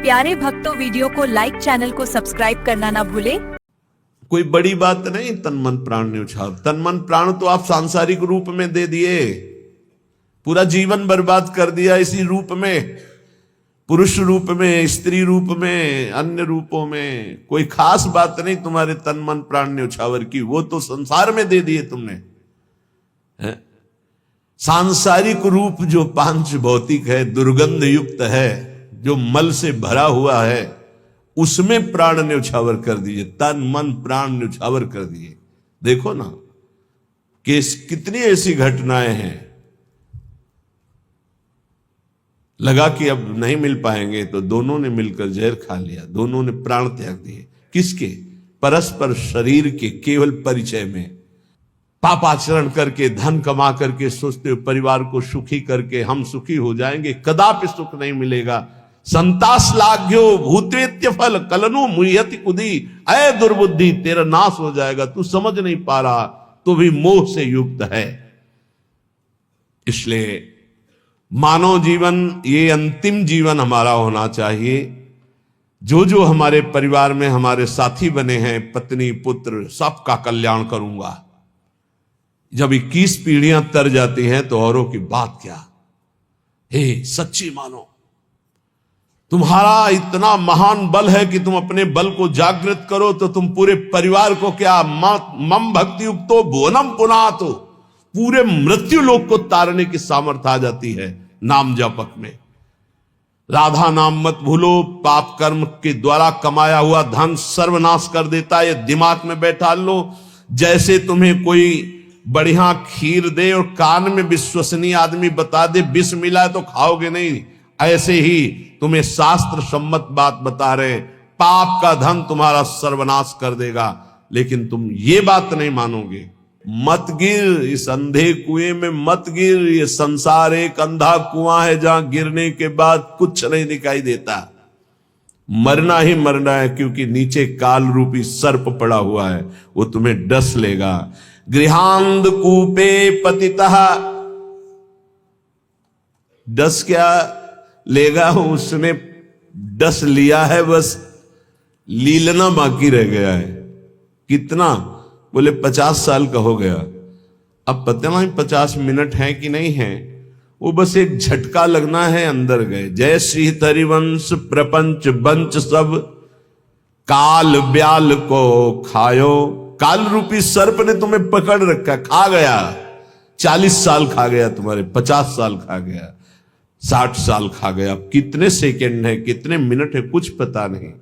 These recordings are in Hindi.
प्यारे भक्तों, वीडियो को लाइक, चैनल को सब्सक्राइब करना ना भूले। कोई बड़ी बात नहीं तन मन प्राण न्यौछावर। तन मन प्राण तो आप सांसारिक रूप में दे दिए, पूरा जीवन बर्बाद कर दिया इसी रूप में, पुरुष रूप में, स्त्री रूप में, अन्य रूपों में। कोई खास बात नहीं तुम्हारे तन मन प्राण न्यौछावर की, वो तो संसार में दे दिए तुमने है? सांसारिक रूप जो पांच भौतिक है, दुर्गंध युक्त है, जो मल से भरा हुआ है, उसमें प्राण न्यौछावर कर दिए, तन मन प्राण न्यौछावर कर दिए। देखो ना कि कितनी ऐसी घटनाएं हैं, लगा कि अब नहीं मिल पाएंगे तो दोनों ने मिलकर जहर खा लिया, दोनों ने प्राण त्याग दिए। किसके? परस्पर शरीर के केवल परिचय में। पापाचरण करके, धन कमा करके सोचते हो परिवार को सुखी करके हम सुखी हो जाएंगे, कदापि सुख नहीं मिलेगा। संतास लाग्यो भूतेत्य फल कलनु मुह्यति कुदी। अय दुर्बुद्धि, तेरा नाश हो जाएगा, तू समझ नहीं पा रहा, तो भी मोह से युक्त है। इसलिए मानव जीवन ये अंतिम जीवन हमारा होना चाहिए। जो जो हमारे परिवार में हमारे साथी बने हैं, पत्नी पुत्र, सबका कल्याण करूंगा। जब 21 पीढ़ियां तर जाती हैं तो औरों की बात क्या। हे सच्ची मानो, तुम्हारा इतना महान बल है कि तुम अपने बल को जागृत करो तो तुम पूरे परिवार को क्या मम भक्ति युक्तो भुवनम पुनातो, पूरे मृत्यु लोक को तारने की सामर्थ्य आ जाती है नाम जपक में। राधा नाम मत भूलो, पाप कर्म के द्वारा कमाया हुआ धन सर्वनाश कर देता है, ये दिमाग में बैठा लो। जैसे तुम्हें कोई बढ़िया खीर दे और कान में विश्वसनीय आदमी बता दे विष मिला है तो खाओगे नहीं, ऐसे ही तुम्हें शास्त्र सम्मत बात बता रहे, पाप का धन तुम्हारा सर्वनाश कर देगा, लेकिन तुम ये बात नहीं मानोगे। मत गिर इस अंधे कुएं में, मत गिर। ये संसार एक अंधा कुआं है जहां गिरने के बाद कुछ नहीं दिखाई देता। मरना ही मरना है, क्योंकि नीचे काल रूपी सर्प पड़ा हुआ है, वो तुम्हें डस लेगा। गृहांध कूपे पतितः, डस क्या लेगा, उसने डस लिया है, बस लीलना बाकी रह गया है। कितना? बोले 50 साल का हो गया। अब पता नहीं 50 मिनट है कि नहीं है, वो बस एक झटका लगना है, अंदर गए। जय श्री हरिवंश प्रपंच बंच सब काल ब्याल को खायो। काल रूपी सर्प ने तुम्हें पकड़ रखा, खा गया। 40 साल खा गया तुम्हारे, 50 साल खा गया, 60 साल खा गया। अब कितने सेकंड है, कितने मिनट है, कुछ पता नहीं।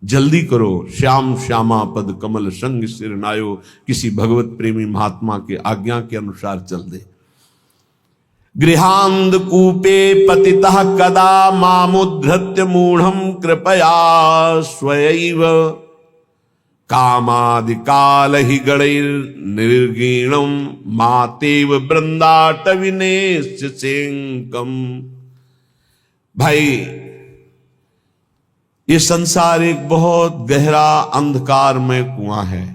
जल्दी करो, श्याम श्यामा पद कमल संग सिर नायो, किसी भगवत प्रेमी महात्मा के आज्ञा के अनुसार चल दे। गृहांध कूपे पतितः कदा मामुद्धृत्य मूढ़म कृपया स्वयैव कामादि काल ही गणैर निर्गीणम मातेव वृंदाटविनेश सेंकम। भाई, ये संसार एक बहुत गहरा अंधकार में कुआं है।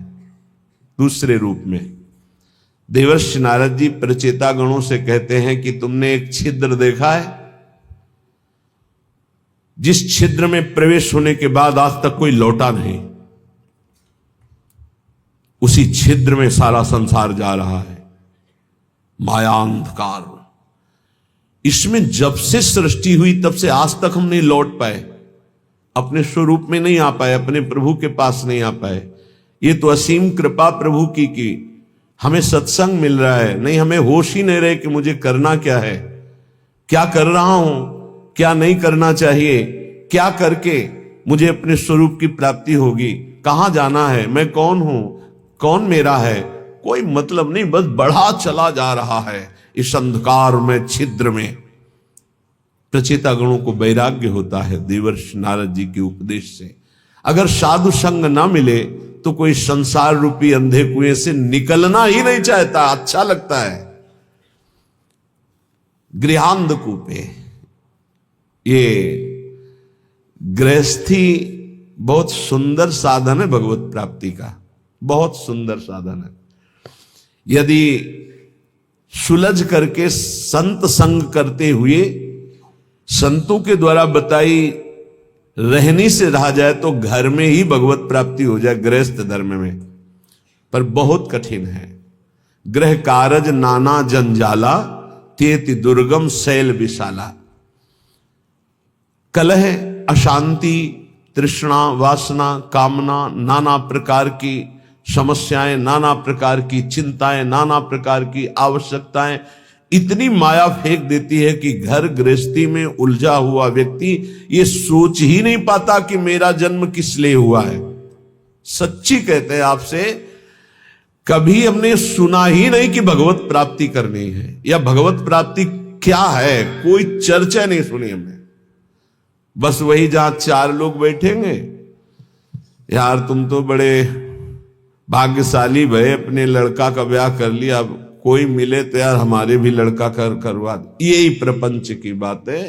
दूसरे रूप में देवर्षि नारद जी प्रचेता गणों से कहते हैं कि तुमने एक छिद्र देखा है, जिस छिद्र में प्रवेश होने के बाद आज तक कोई लौटा नहीं, उसी छिद्र में सारा संसार जा रहा है। माया अंधकार, इसमें जब से सृष्टि हुई तब से आज तक हम नहीं लौट पाए, अपने स्वरूप में नहीं आ पाए, अपने प्रभु के पास नहीं आ पाए। ये तो असीम कृपा प्रभु की कि हमें सत्संग मिल रहा है, नहीं हमें होश ही नहीं रहे कि मुझे करना क्या है, क्या कर रहा हूं, क्या नहीं करना चाहिए, क्या करके मुझे अपने स्वरूप की प्राप्ति होगी, कहां जाना है, मैं कौन हूं, कौन मेरा है, कोई मतलब नहीं, बस बढ़ा चला जा रहा है इस अंधकार में, छिद्र में। प्रचेता गणों को वैराग्य होता है देवर्षि नारद जी के उपदेश से। अगर साधु संग ना मिले तो कोई संसार रूपी अंधे कुएं से निकलना ही नहीं चाहता, अच्छा लगता है। गृहांध कूपे, ये गृहस्थी बहुत सुंदर साधन है भगवत प्राप्ति का, बहुत सुंदर साधन है। यदि सुलझ करके संत संग करते हुए, संतों के द्वारा बताई रहनी से रहा जाए तो घर में ही भगवत प्राप्ति हो जाए गृहस्थ धर्म में, पर बहुत कठिन है। गृह कारज नाना जंजाला, तेति दुर्गम शैल विशाला। कलह, अशांति, तृष्णा, वासना, कामना, नाना प्रकार की समस्याएं, नाना प्रकार की चिंताएं, नाना प्रकार की आवश्यकताएं इतनी माया फेंक देती है कि घर गृहस्थी में उलझा हुआ व्यक्ति ये सोच ही नहीं पाता कि मेरा जन्म किस लिए हुआ है। सच्ची कहते हैं आपसे, कभी हमने सुना ही नहीं कि भगवत प्राप्ति करनी है या भगवत प्राप्ति क्या है, कोई चर्चा नहीं सुनी हमने। बस वही जहां चार लोग बैठेंगे, यार तुम तो बड़े भाग्यशाली भय, अपने लड़का का ब्याह कर लिया, अब कोई मिले तो यार हमारे भी लड़का करवा दो। यही प्रपंच की बात है,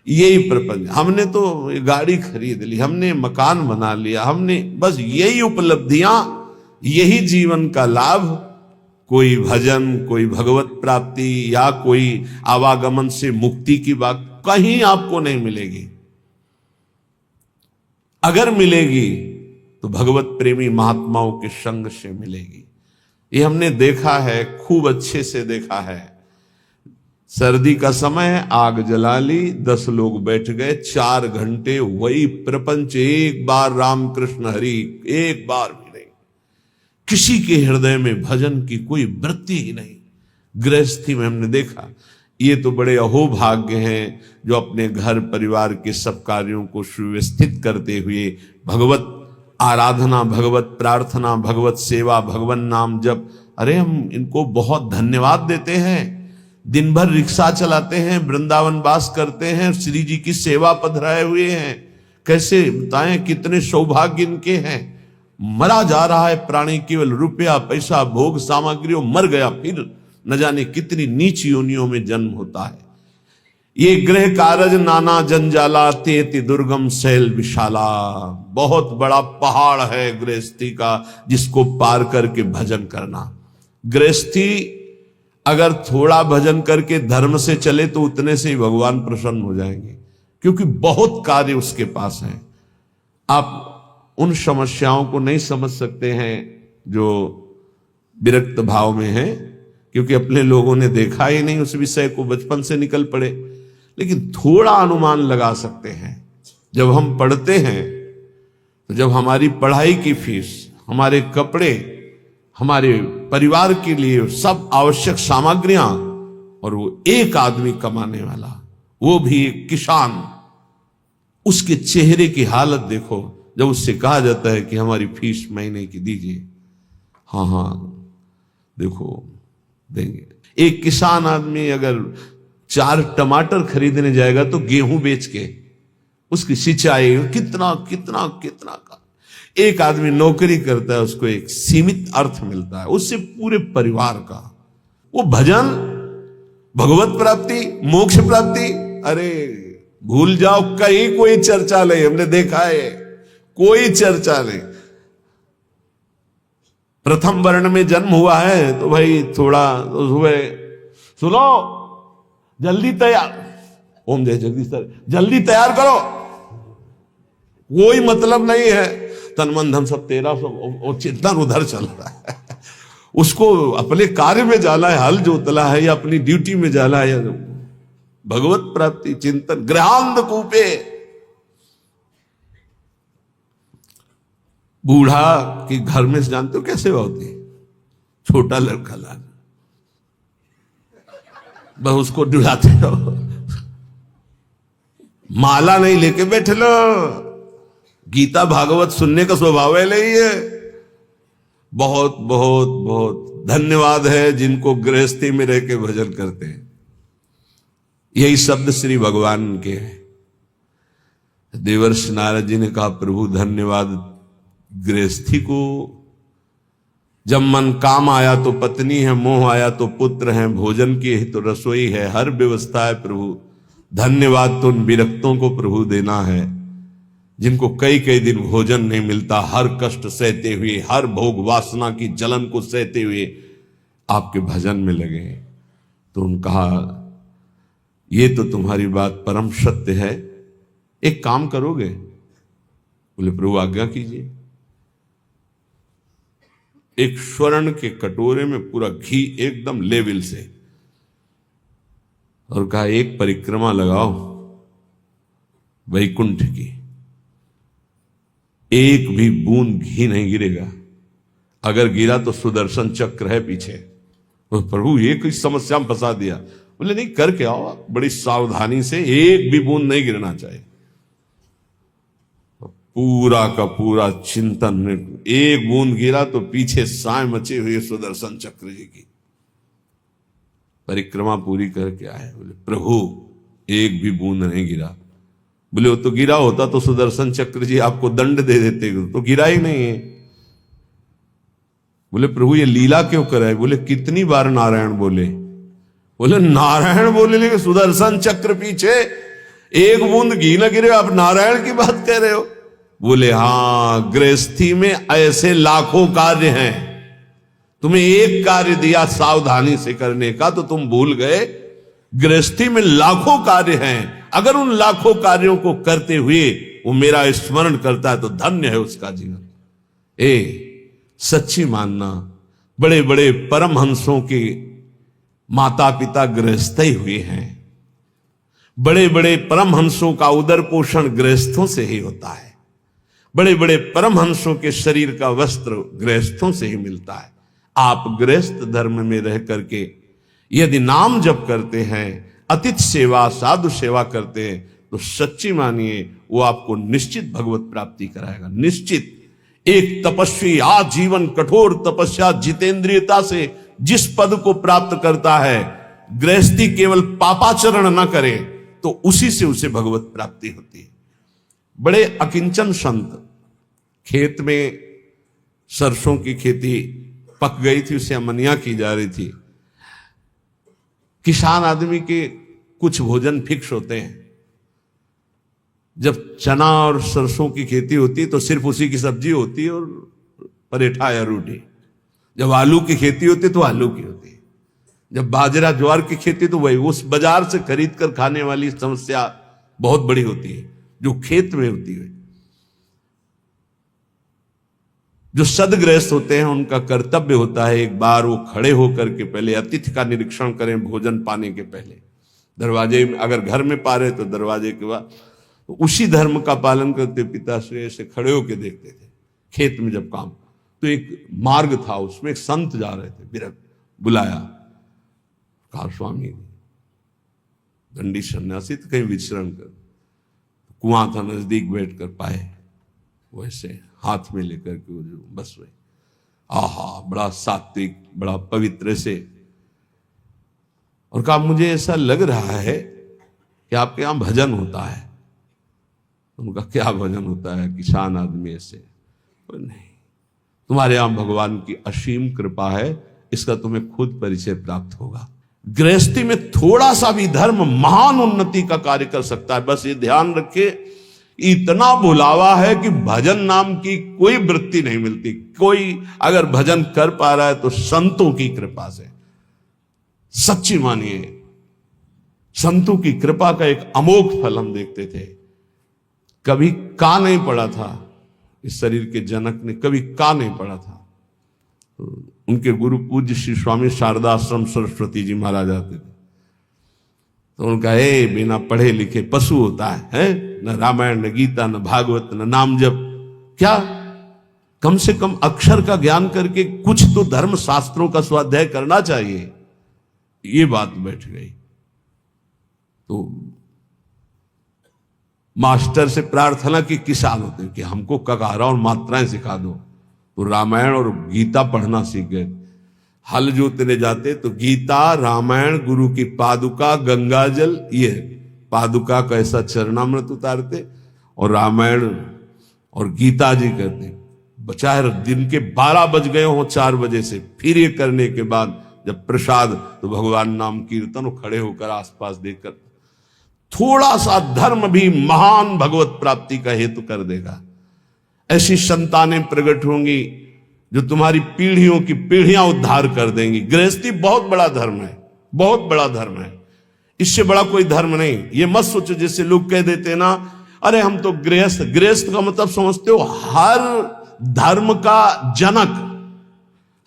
यही प्रपंच। हमने तो गाड़ी खरीद ली, हमने मकान बना लिया, हमने बस यही उपलब्धियां, यही जीवन का लाभ। कोई भजन, कोई भगवत प्राप्ति या कोई आवागमन से मुक्ति की बात कहीं आपको नहीं मिलेगी। अगर मिलेगी तो भगवत प्रेमी महात्माओं के संग से मिलेगी। ये हमने देखा है, खूब अच्छे से देखा है। सर्दी का समय है, आग जला ली, 10 लोग बैठ गए, 4 घंटे वही प्रपंच, एक बार राम कृष्ण हरि, एक बार भी नहीं। किसी के हृदय में भजन की कोई वृत्ति ही नहीं। गृहस्थी में हमने देखा। ये तो बड़े अहोभाग्य हैं जो अपने घर परिवार के सब कार्यों को सुव्यवस्थित करते हुए भगवत आराधना, भगवत प्रार्थना, भगवत सेवा, भगवान नाम जप, अरे हम इनको बहुत धन्यवाद देते हैं। दिन भर रिक्शा चलाते हैं, वृंदावन वास करते हैं, श्री जी की सेवा पधराए हुए हैं। कैसे बताएं कितने सौभाग्य इनके हैं। मरा जा रहा है प्राणी, केवल रुपया पैसा भोग सामग्रियों, मर गया, फिर न जाने कितनी नीच योनियों में जन्म होता है। ये गृह कारज नाना जंजाला, तेति दुर्गम शैल विशाला। बहुत बड़ा पहाड़ है गृहस्थी का, जिसको पार करके भजन करना। गृहस्थी अगर थोड़ा भजन करके धर्म से चले तो उतने से ही भगवान प्रसन्न हो जाएंगे, क्योंकि बहुत कार्य उसके पास है। आप उन समस्याओं को नहीं समझ सकते हैं जो विरक्त भाव में है, क्योंकि अपने लोगों ने देखा ही नहीं उस विषय को, बचपन से निकल पड़े। लेकिन थोड़ा अनुमान लगा सकते हैं। जब हम पढ़ते हैं तो जब हमारी पढ़ाई की फीस, हमारे कपड़े, हमारे परिवार के लिए सब आवश्यक सामग्रियां, और वो एक आदमी कमाने वाला, वो भी एक किसान, उसके चेहरे की हालत देखो जब उससे कहा जाता है कि हमारी फीस महीने की दीजिए। हाँ हाँ देखो देंगे। एक किसान आदमी अगर 4 टमाटर खरीदने जाएगा तो गेहूं बेच के उसकी सिंचाई कितना कितना कितना का। एक आदमी नौकरी करता है, उसको एक सीमित अर्थ मिलता है, उससे पूरे परिवार का। वो भजन, भगवत प्राप्ति, मोक्ष प्राप्ति, अरे भूल जाओ, कहीं कोई चर्चा नहीं। हमने देखा है, कोई चर्चा नहीं। प्रथम वर्ण में जन्म हुआ है तो भाई थोड़ा तो सुबह सुनो, जल्दी तैयार, ओम जय जगदीश, जल्दी तैयार करो, कोई मतलब नहीं है। तन मन धन सब तेरा, सब चिंतन उधर चल रहा है। उसको अपने कार्य में जाना है, हल जोतला है या अपनी ड्यूटी में जाना है, या भगवत प्राप्ति चिंतन। गृहांध कूपे, बूढ़ा कि घर में से जानते हो कैसे होती है, छोटा लड़का लाना, बस उसको डुलाते रहो, माला नहीं लेके बैठे लो। गीता भागवत सुनने का स्वभाव है नहीं है। बहुत बहुत बहुत धन्यवाद है जिनको गृहस्थी में रह के भजन करते हैं। यही शब्द श्री भगवान के हैं। देवर्षि नारद जी ने कहा, प्रभु धन्यवाद गृहस्थी को। जब मन काम आया तो पत्नी है, मोह आया तो पुत्र है, भोजन की है तो रसोई है, हर व्यवस्था है प्रभु। धन्यवाद तो उन विरक्तों को प्रभु देना है जिनको कई कई दिन भोजन नहीं मिलता, हर कष्ट सहते हुए, हर भोग वासना की जलन को सहते हुए आपके भजन में लगे। तो उन्होंने कहा, ये तो तुम्हारी बात परम सत्य है, एक काम करोगे, बोले प्रभु आज्ञा कीजिए। एक स्वर्ण के कटोरे में पूरा घी एकदम लेवल से, और कहा एक परिक्रमा लगाओ वैकुंठ की, एक भी बूंद घी नहीं गिरेगा, अगर गिरा तो सुदर्शन चक्र है पीछे। तो प्रभु ये कोई समस्या में फंसा दिया। बोले नहीं, करके आओ बड़ी सावधानी से, एक भी बूंद नहीं गिरना चाहिए। पूरा का पूरा चिंतन में एक बूंद गिरा तो पीछे साए मचे हुए सुदर्शन चक्र जी की। परिक्रमा पूरी करके आए, बोले प्रभु एक भी बूंद नहीं गिरा। बोले वो तो गिरा होता तो सुदर्शन चक्र जी आपको दंड दे देते, तो गिरा ही नहीं है। बोले प्रभु ये लीला क्यों कराए? बोले कितनी बार नारायण बोले? बोले नारायण बोले लेकिन सुदर्शन चक्र पीछे एक बूंद घी न गिरे, आप नारायण की बात कह रहे हो? बोले हाँ, गृहस्थी में ऐसे लाखों कार्य हैं, तुम्हें एक कार्य दिया सावधानी से करने का तो तुम भूल गए। गृहस्थी में लाखों कार्य हैं, अगर उन लाखों कार्यों को करते हुए वो मेरा स्मरण करता है तो धन्य है उसका जीवन। सच्ची मानना, बड़े बड़े परमहंसों के माता पिता गृहस्थ ही हुए हैं। बड़े बड़े परमहंसों का उदर पोषण गृहस्थों से ही होता है। बड़े बड़े परमहंसों के शरीर का वस्त्र गृहस्थों से ही मिलता है। आप गृहस्थ धर्म में रह करके यदि नाम जप करते हैं, अतिथि सेवा, साधु सेवा करते हैं, तो सच्ची मानिए वो आपको निश्चित भगवत प्राप्ति कराएगा, निश्चित। एक तपस्वी आजीवन कठोर तपस्या जितेंद्रियता से जिस पद को प्राप्त करता है, गृहस्थी केवल पापाचरण न करे तो उसी से उसे भगवत प्राप्ति होती है। बड़े अकिंचन संत, खेत में सरसों की खेती पक गई थी, उसे अमनिया की जा रही थी। किसान आदमी के कुछ भोजन फिक्स होते हैं। जब चना और सरसों की खेती होती है तो सिर्फ उसी की सब्जी होती है और परेठा या रोटी। जब आलू की खेती होती है तो आलू की होती है। जब बाजरा ज्वार की खेती तो वही, उस बाजार से खरीद कर खाने वाली समस्या बहुत बड़ी होती है जो खेत में होती है। जो सदगृहस्थ होते हैं उनका कर्तव्य होता है एक बार वो खड़े होकर के पहले अतिथि का निरीक्षण करें भोजन पाने के पहले। दरवाजे में अगर घर में पा रहे तो दरवाजे के बाद, तो उसी धर्म का पालन करते पिताश्री ऐसे खड़े होकर देखते थे। खेत में जब काम, तो एक मार्ग था, उसमें एक संत जा रहे थे, विरक्त, बुलाया, कहा स्वामी दंडी सन्यासी तो कहीं विचरण कर। कुआं था नजदीक, बैठ कर पाए, वैसे हाथ में लेकर के वो बस हुए। आहा, बड़ा सात्विक, बड़ा पवित्र से, और कहा मुझे ऐसा लग रहा है कि आपके यहां भजन होता है। उनका क्या भजन होता है? किसान आदमी ऐसे, नहीं, तुम्हारे यहां भगवान की असीम कृपा है, इसका तुम्हें खुद परिचय प्राप्त होगा। गृहस्थी में थोड़ा सा भी धर्म महान उन्नति का कार्य कर सकता है। बस ये ध्यान रखे, इतना बुलावा है कि भजन नाम की कोई वृत्ति नहीं मिलती। कोई अगर भजन कर पा रहा है तो संतों की कृपा से। सच्ची मानिए, संतों की कृपा का एक अमोघ फल हम देखते थे। कभी का नहीं पड़ा था इस शरीर के जनक ने, कभी का नहीं पड़ा था। उनके गुरु पूज्य श्री स्वामी शारदा आश्रम सरस्वती जी महाराज आते थे, तो उनका बिना पढ़े लिखे पशु होता है? न रामायण, न गीता, न भागवत, न नाम जप, क्या कम से कम अक्षर का ज्ञान करके कुछ तो धर्म शास्त्रों का स्वाध्याय करना चाहिए। ये बात बैठ गई। तो मास्टर से प्रार्थना की किसान होते हैं कि हमको ककारा और मात्राएं सिखा दो, तो रामायण और गीता पढ़ना सीख गए। हल जोतने जाते तो गीता, रामायण, गुरु की पादुका, गंगा जल, ये पादुका का ऐसा चरणामृत उतारते और रामायण और गीता जी करते। चाहे दिन के 12 बज गए हो 4 बजे से, फिर ये करने के बाद जब प्रसाद तो भगवान नाम कीर्तन, खड़े होकर आसपास देखकर, थोड़ा सा धर्म भी महान भगवत प्राप्ति का हेतु कर देगा। ऐसी संतानें प्रकट होंगी जो तुम्हारी पीढ़ियों की पीढ़ियां उद्धार कर देंगी। गृहस्थी बहुत बड़ा धर्म है, बहुत बड़ा धर्म है, इससे बड़ा कोई धर्म नहीं। ये मत सोचो जैसे लोग कह देते ना, अरे हम तो गृहस्थ, गृहस्थ का मतलब समझते हो, हर धर्म का जनक,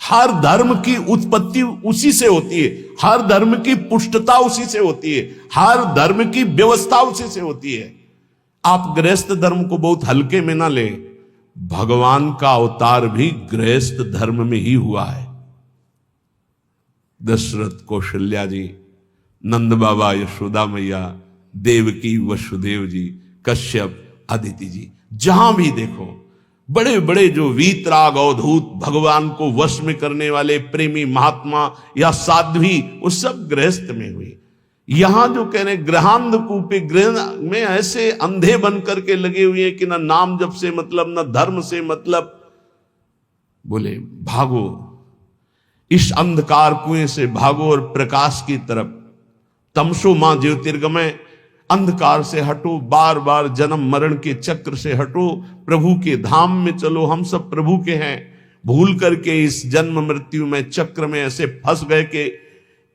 हर धर्म की उत्पत्ति उसी से होती है, हर धर्म की पुष्टता उसी से होती है, हर धर्म की व्यवस्था उसी से होती है। आप गृहस्थ धर्म को बहुत हल्के में ना ले, भगवान का अवतार भी गृहस्थ धर्म में ही हुआ है। दशरथ, कौशल्या जी, नंद बाबा, यशोदा मैया, देवकी, वसुदेव जी, कश्यप, अदिति जी, जहां भी देखो बड़े बड़े जो वीतराग अवधूत, भगवान को वश में करने वाले प्रेमी महात्मा या साध्वी, वो सब गृहस्थ में हुई। यहां जो कह रहे गृहांध कूपे, गृह में ऐसे अंधे बन करके लगे हुए हैं कि ना नाम जप से मतलब, ना धर्म से मतलब। बोले भागो, इस अंधकार कुएं से भागो और प्रकाश की तरफ, तमसो मां ज्योतिर्गमय, अंधकार से हटो, बार बार जन्म मरण के चक्र से हटो, प्रभु के धाम में चलो। हम सब प्रभु के हैं, भूल करके इस जन्म मृत्यु में चक्र में ऐसे फंस गए कि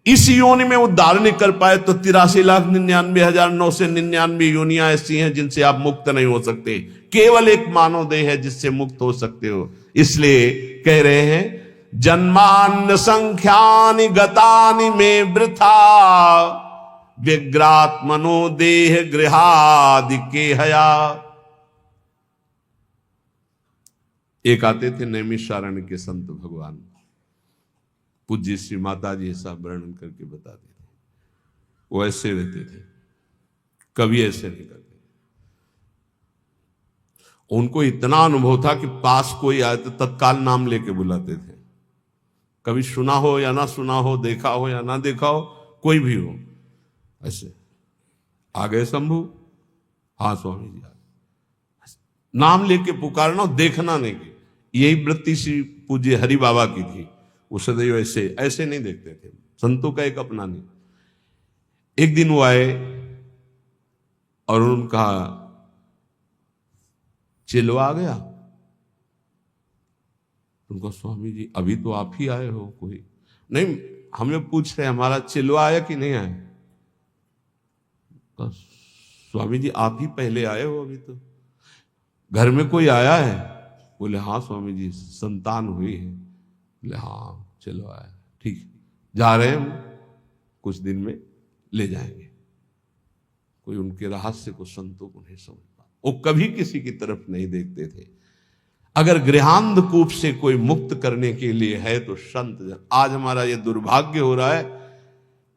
इस योनि में उद्धार नहीं कर पाए। तो 83,99,999 योनियां ऐसी हैं जिनसे आप मुक्त नहीं हो सकते, केवल एक मानव देह है जिससे मुक्त हो सकते हो। इसलिए कह रहे हैं जन्मान्न संख्यानि गतानि में वृथा, व्यग्रात्मनो देह गृहादि के हया। एक आते थे नैमिषारण्य के संत भगवान, पूज्य श्री माता जी ऐसा वर्णन करके बताते थे। वो ऐसे रहते थे, कभी ऐसे नहीं करते। उनको इतना अनुभव था कि पास कोई आए तो तत्काल नाम लेके बुलाते थे। कभी सुना हो या ना सुना हो, देखा हो या ना देखा हो, कोई भी हो, ऐसे आ गए शंभू, हाँ स्वामी जी, नाम लेके पुकारना, देखना नहीं कि। यही वृत्ति श्री पूज्य हरि बाबा की थी। वो सदैव ऐसे ऐसे नहीं देखते थे, संतों का एक अपना नहीं। एक दिन वो आए और उन्होंने कहा चिलवा आ गया। उनको स्वामी जी अभी तो आप ही आए हो, कोई नहीं, हमें पूछ रहे हमारा चिलवा आया कि नहीं आया। तो स्वामी जी आप ही पहले आए हो, अभी तो घर में कोई आया है। बोले हाँ स्वामी जी संतान हुई है। बोले हाँ चलो आया, ठीक जा रहे हैं हम, कुछ दिन में ले जाएंगे। कोई उनके रहस्य को संतों को नहीं समझ पा, वो कभी किसी की तरफ नहीं देखते थे। अगर गृहांध कूप से कोई मुक्त करने के लिए है तो संत जन। आज हमारा ये दुर्भाग्य हो रहा है,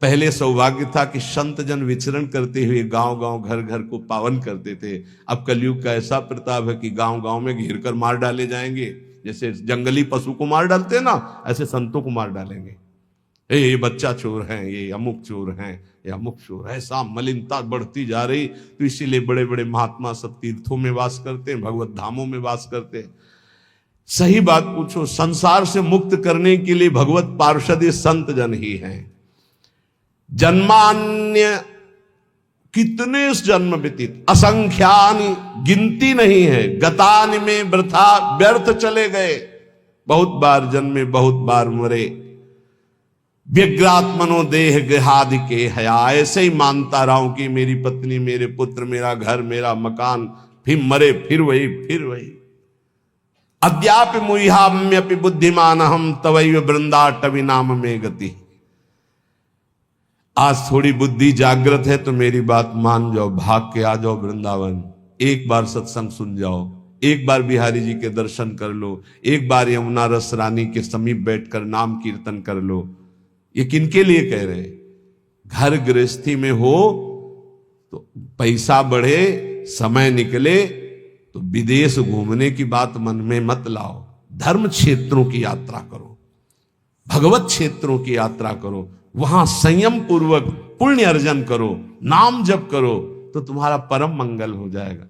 पहले सौभाग्य था कि संत जन विचरण करते हुए गांव गांव घर घर को पावन करते थे। अब कलयुग का ऐसा प्रताप है कि गांव गांव में घेर कर मार डाले जाएंगे। जैसे जंगली पशु को मार डालते हैं ना, ऐसे संतों को मार डालेंगे। ये बच्चा चोर है, ये अमुक चोर है, ये अमुक चोर है। ऐसा मलिनता बढ़ती जा रही। तो इसीलिए बड़े बड़े महात्मा सब तीर्थों में वास करते हैं, भगवत धामों में वास करते हैं। सही बात पूछो, संसार से मुक्त करने के लिए भगवत पार्षद ये संत जन ही हैं। जन्मान्य कितने जन्म व्यतीत, असंख्यानि, गिनती नहीं है। गतानि में वृथा, व्यर्थ चले गए। बहुत बार जन्मे, बहुत बार मरे। व्यग्रात्मनो देह गृहादि के हया, ऐसे ही मानता रहा हूं कि मेरी पत्नी, मेरे पुत्र, मेरा घर, मेरा मकान, फिर मरे, फिर वही, फिर वही। अद्यापि मुह्याम्यपि बुद्धिमान हम तवैव वृंदाटवी नाम में गति। आज थोड़ी बुद्धि जागृत है तो मेरी बात मान जाओ, भाग के आ जाओ वृंदावन। एक बार सत्संग सुन जाओ, एक बार बिहारी जी के दर्शन कर लो, एक बार यमुना रस रानी के समीप बैठकर नाम कीर्तन कर लो। ये किनके लिए कह रहे हैं? घर गृहस्थी में हो तो पैसा बढ़े, समय निकले तो विदेश घूमने की बात मन में मत लाओ। धर्म क्षेत्रों की यात्रा करो, भगवत क्षेत्रों की यात्रा करो, वहां संयम पूर्वक पुण्य अर्जन करो, नाम जप करो, तो तुम्हारा परम मंगल हो जाएगा।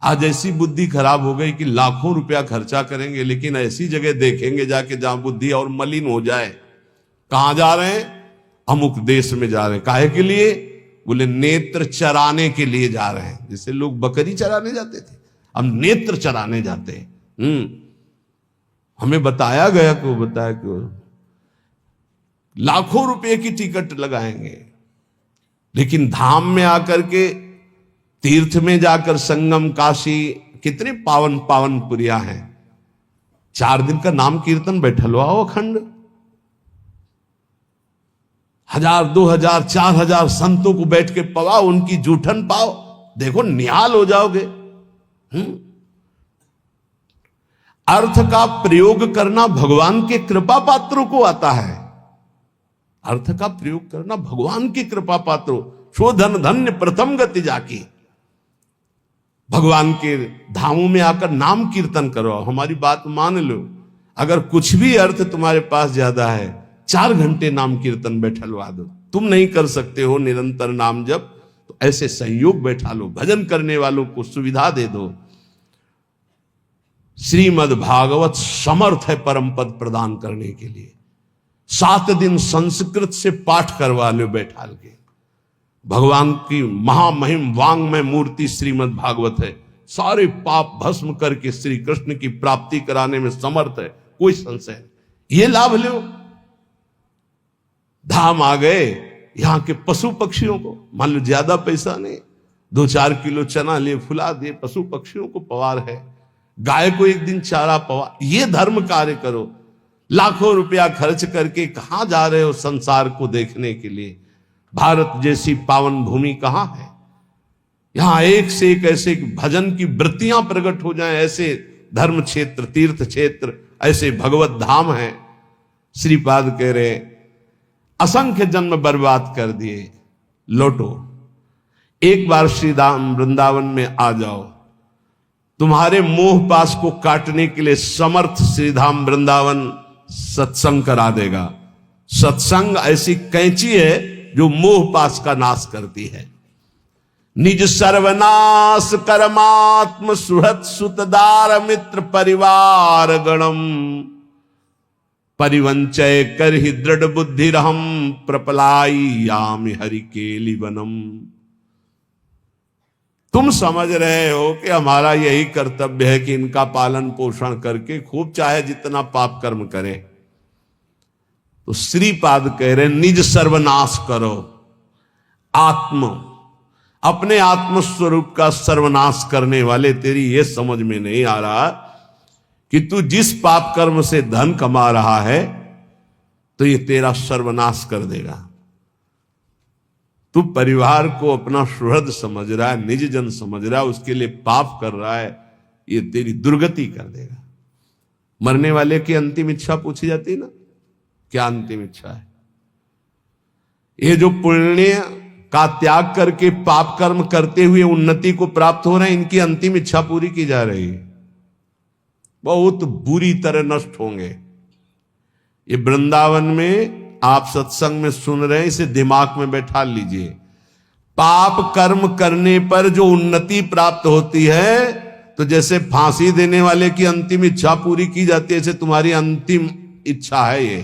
आज ऐसी बुद्धि खराब हो गई कि लाखों रुपया खर्चा करेंगे लेकिन ऐसी जगह देखेंगे जाके जहां बुद्धि और मलिन हो जाए। कहां जा रहे हैं? अमुक देश में जा रहे हैं। काहे के लिए? बोले नेत्र चराने के लिए जा रहे हैं। जैसे लोग बकरी चराने जाते थे, हम नेत्र चराने जाते हैं। हमें बताया गया कि बताया कि लाखों रुपए की टिकट लगाएंगे, लेकिन धाम में आकर के तीर्थ में जाकर संगम, काशी, कितने पावन पावन पुरिया हैं। 4 दिन का नाम कीर्तन बैठलवाओ अखंड। 1000, 2000, 4000 संतों को बैठ के पवाओ, उनकी जूठन पाओ, देखो निहाल हो जाओगे। अर्थ का प्रयोग करना भगवान के कृपा पात्रों को आता है। अर्थ का प्रयोग करना भगवान की कृपा पात्रों, शोधन धन्य प्रथम गति जाकी। भगवान के धामों में आकर नाम कीर्तन करो। हमारी बात मान लो, अगर कुछ भी अर्थ तुम्हारे पास ज्यादा है, 4 घंटे नाम कीर्तन बैठलवा दो। तुम नहीं कर सकते हो निरंतर नाम जप, तो ऐसे संयोग बैठा लो। भजन करने वालों को सुविधा दे दो। श्रीमद् भागवत समर्थ है परम पद प्रदान करने के लिए। 7 दिन संस्कृत से पाठ करवा लो बैठाल के। भगवान की महामहिम वांग्मय मूर्ति श्रीमद् भागवत है। सारे पाप भस्म करके श्री कृष्ण की प्राप्ति कराने में समर्थ है, कोई संशय नहीं। ये लाभ लो। धाम आ गए, यहां के पशु पक्षियों को, मान लो ज्यादा पैसा नहीं, 2-4 किलो चना लिए फुला दिए, पशु पक्षियों को पवार है। गाय को एक दिन चारा पवा, ये धर्म कार्य करो। लाखों रुपया खर्च करके कहां जा रहे हो संसार को देखने के लिए? भारत जैसी पावन भूमि कहां है? यहां एक से एक ऐसे भजन की वृत्तियां प्रकट हो जाएं, ऐसे धर्म क्षेत्र, तीर्थ क्षेत्र, ऐसे भगवत धाम हैं। श्रीपाद कह रहे असंख्य जन्म बर्बाद कर दिए, लौटो। एक बार श्री धाम वृंदावन में आ जाओ, तुम्हारे मोह पास को काटने के लिए समर्थ श्रीधाम वृंदावन सत्संग करा देगा। सत्संग ऐसी कैंची है जो मोह पास का नाश करती है। निज सर्वनाश कर्मात्म सुहृत सुतदार मित्र परिवार गणम परिवंचय कर ही दृढ़ बुद्धि रहम प्रपलाई याम हरि केली वनम। तुम समझ रहे हो कि हमारा यही कर्तव्य है कि इनका पालन पोषण करके खूब चाहे जितना पाप कर्म करें। तो श्रीपाद कह रहे निज सर्वनाश करो। अपने आत्म स्वरूप का सर्वनाश करने वाले, तेरी ये समझ में नहीं आ रहा कि तू जिस पाप कर्म से धन कमा रहा है तो ये तेरा सर्वनाश कर देगा। तू परिवार को अपना सुहृद समझ रहा है, निज जन समझ रहा है, उसके लिए पाप कर रहा है, ये तेरी दुर्गति कर देगा। मरने वाले की अंतिम इच्छा पूछी जाती है ना, क्या अंतिम इच्छा है? ये जो पुण्य का त्याग करके पाप कर्म करते हुए उन्नति को प्राप्त हो रहे हैं, इनकी अंतिम इच्छा पूरी की जा रही है। बहुत बुरी तरह नष्ट होंगे। ये वृंदावन में आप सत्संग में सुन रहे हैं, इसे दिमाग में बैठा लीजिए। पाप कर्म करने पर जो उन्नति प्राप्त होती है, तो जैसे फांसी देने वाले की अंतिम इच्छा पूरी की जाती है, ऐसे तुम्हारी अंतिम इच्छा है ये,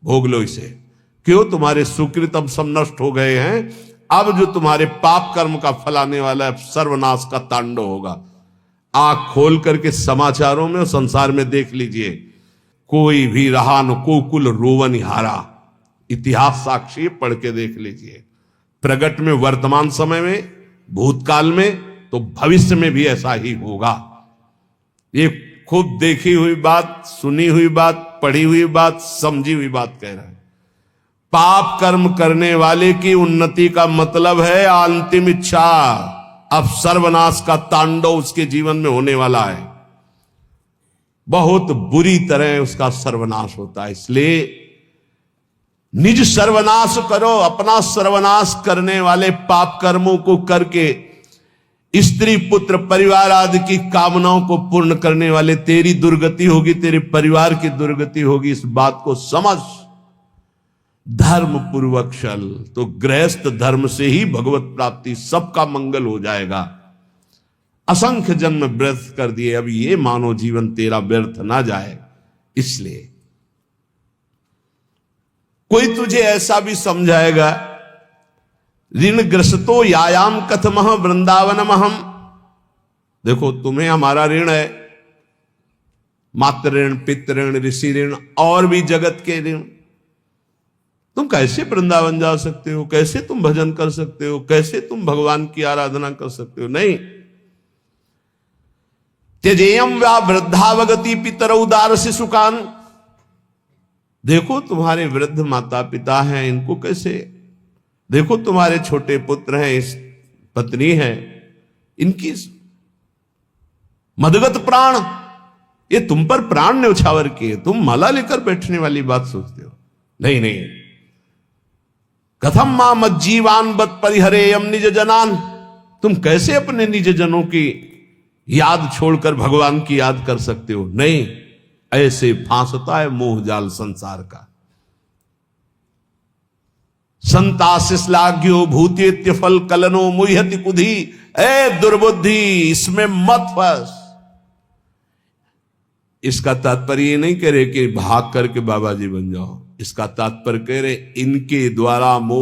भोग लो इसे। क्यों? तुम्हारे सुकृत अब सब नष्ट हो गए हैं। अब जो तुम्हारे पाप कर्म का फल आने वाला है, सर्वनाश का तांडव होगा। आंख खोल करके समाचारों में और संसार में देख लीजिए, कोई भी रहा न कोकुल रोवन हारा। इतिहास साक्षी पढ़ के देख लीजिए। प्रगट में वर्तमान समय में, भूतकाल में, तो भविष्य में भी ऐसा ही होगा। ये खुद देखी हुई बात, सुनी हुई बात, पढ़ी हुई बात, समझी हुई बात कह रहा है। पाप कर्म करने वाले की उन्नति का मतलब है अंतिम इच्छा। अब सर्वनाश का तांडव उसके जीवन में होने वाला है। बहुत बुरी तरह उसका सर्वनाश होता है। इसलिए निज सर्वनाश करो। अपना सर्वनाश करने वाले पाप कर्मों को करके स्त्री पुत्र परिवार आदि की कामनाओं को पूर्ण करने वाले तेरी दुर्गति होगी, तेरे परिवार की दुर्गति होगी। इस बात को समझ। धर्म पूर्वक चल तो गृहस्थ धर्म से ही भगवत प्राप्ति, सबका मंगल हो जाएगा। असंख्य जन्म व्यर्थ कर दिए, अब ये मानव जीवन तेरा व्यर्थ ना जाए। इसलिए कोई तुझे ऐसा भी समझाएगा, ऋण ग्रस्तो यायाम कथमह वृंदावनम हम। देखो तुम्हें हमारा ऋण है, मातृ ऋण, पितृ ऋण, ऋषि ऋण और भी जगत के ऋण। तुम कैसे वृंदावन जा सकते हो, कैसे तुम भजन कर सकते हो, कैसे तुम भगवान की आराधना कर सकते हो? नहीं। त्यजेयम व्या वृद्धावगति पितर उदार शिशुकान। देखो तुम्हारे वृद्ध माता पिता हैं, इनको कैसे, देखो तुम्हारे छोटे पुत्र हैं, इस पत्नी है, इनकी मदगत प्राण, ये तुम पर प्राण न्यौछावर किए, तुम माला लेकर बैठने वाली बात सोचते हो? नहीं नहीं। कथम मां मज्जीवान बत परिहरेयम निज जनान। तुम कैसे अपने निज जनों की याद छोड़कर भगवान की याद कर सकते हो? नहीं। ऐसे फांसता है मोह जाल संसार का। संताशिश्लाघ्यो भूतेत्य फल कलनो मुह्यति कुधी। ए दुर्बुद्धि, इसमें मत फंस। इसका तात्पर्य ये नहीं कह रहे कि भाग करके बाबा जी बन जाओ। इसका तात्पर्य कह रहे इनके द्वारा मोह